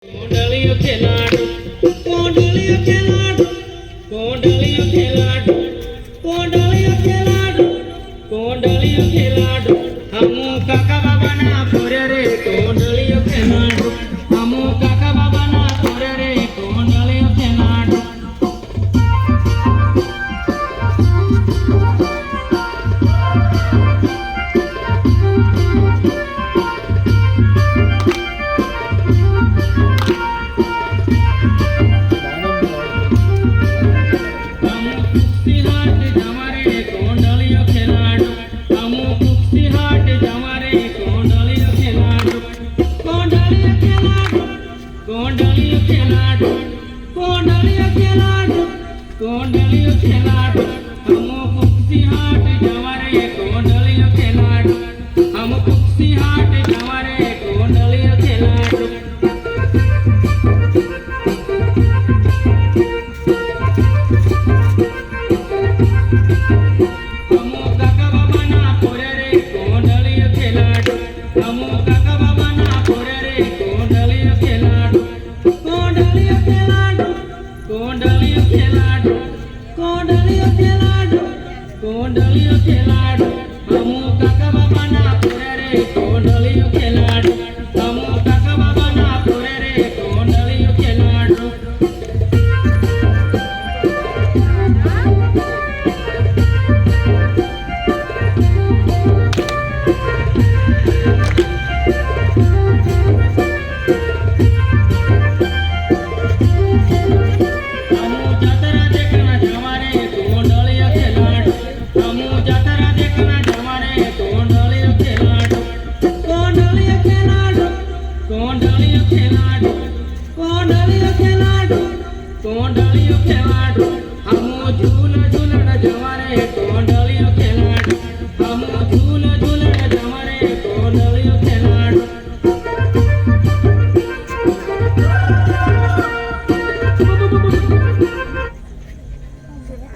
કોંડલિયો ખેલાડો કોંડલિયો ખેલાડો કોંડલિયો ખેલાડો કોંડલિયો ખેલાડો કોંડલિયો ખેલાડો હમુ કાકા બાબાના પોરે રે કોંડલિયો ખેલાડો હમુ કાકા બાબાના પોરે રે કોંડલિયો ખેલાડો કોંડલિયો ખેલાડો કોંડલિયો ખેલાડો કોંડલિયો ખેલાડો હમુ કુક્ષી હાટ જવારે કોંડલિયો ખેલાડો હમુ કુક્ષી હાટ જવારે કોંડલિયો ખેલાડો હમુ કાકા બાબાના પોરે રે કોંડલિયો ખેલાડો હમુ કાકા બાબાના પોરે રે કોંડલિયો ખેલાડો કોંડલિયો ખેલાડો કોંડલિયો ખેલાડો કોંડલિયો ખેલાડો કોંડલિયો ખેલાડો